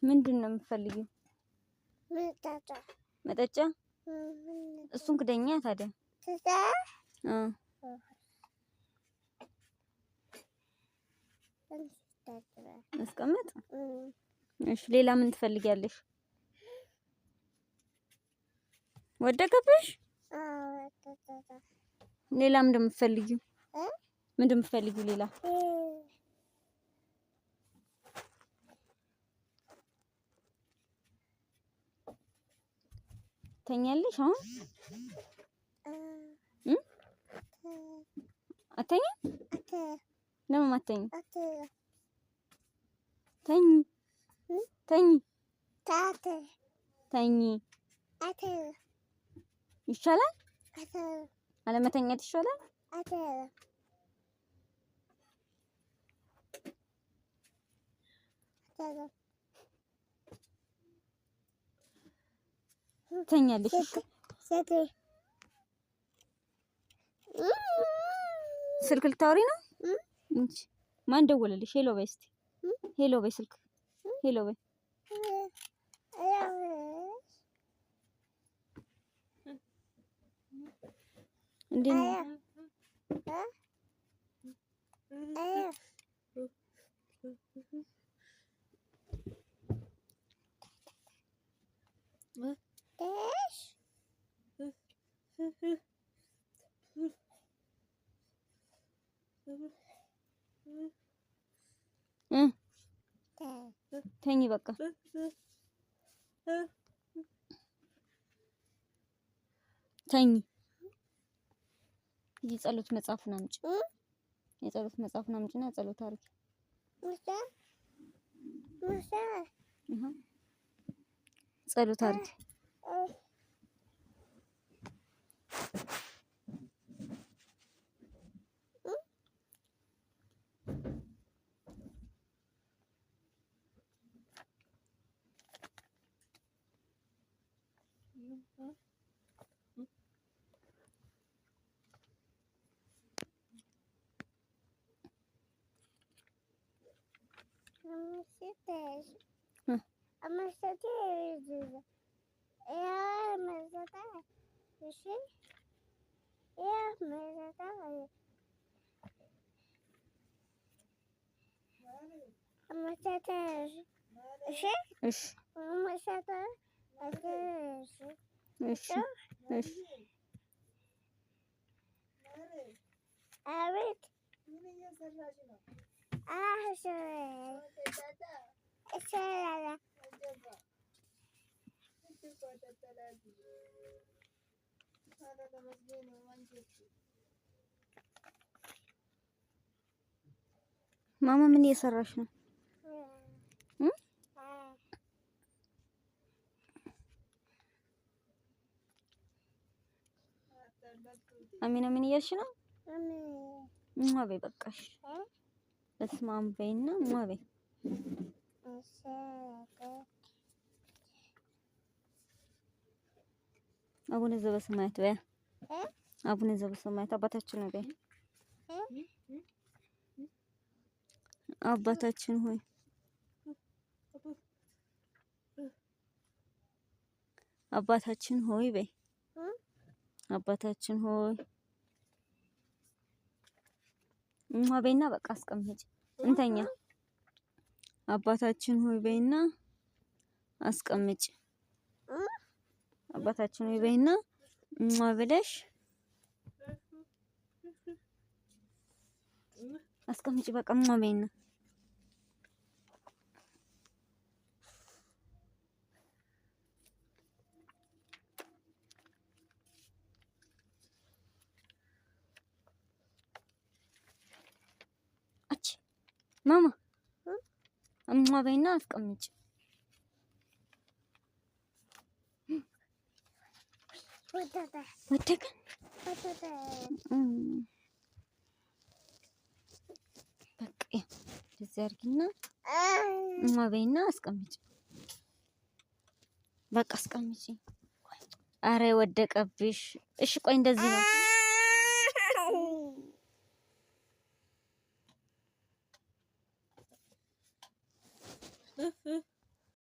ምንድን ነው የምትፈልጊው? መጠጫ እሱን ክደኛ ታዲያ አስቀምጥ። እሺ ሌላ ምን ትፈልጊያለሽ? ወደቀብሽ? ሌላ ምንድን ነው የምትፈልጊው? ምንድን ነው የምትፈልጊው ሌላ? ተኛለሽ አሁን? አተኛም? ለምን አትተኝም? ተኝ ተኝ ተኝ ይሻላል። አለመተኛት ይሻላል። ተኛለሽ? ስልክ ልታወሪ ነው? እንጂ ማን ደወለልሽ? ሄሎ በይ እስቲ። ሄሎ በይ ስልክ ሄሎ በይ። እንዴት ነው? ተኝ በቃ ተኝ። የጸሎት መጽሐፉን አምጪ። የጸሎት መጽሐፉን አምጪና ጸሎት አድርጊ። ጸሎት አድርጊ። ማማ ምን እየሰራሽ ነው? አሚና ምን እያልሽ ነው? በይ በቃሽ። በስመ አብ በይና በይ። አቡነ ዘበሰማያት በይ። አቡነ ዘበሰማያት አባታችን ነው በይ። አባታችን ሆይ አባታችን ሆይ በይ። አባታችን ሆይ በይና በቃ አስቀምጪ እንተኛ። አባታችን ሆይ በይና አስቀምጪ። አባታችን ሆይ በይና ብለሽ አስቀምጪ በቃ በይና። ማማ በይና አስቀምጪ። ወደቀ በቃ እንደዚህ አድርጊና በይና አስቀምጪ። በቃ አስቀምጪ። አረ ወደቀብሽ። እሺ ቆይ እንደዚህ ነው።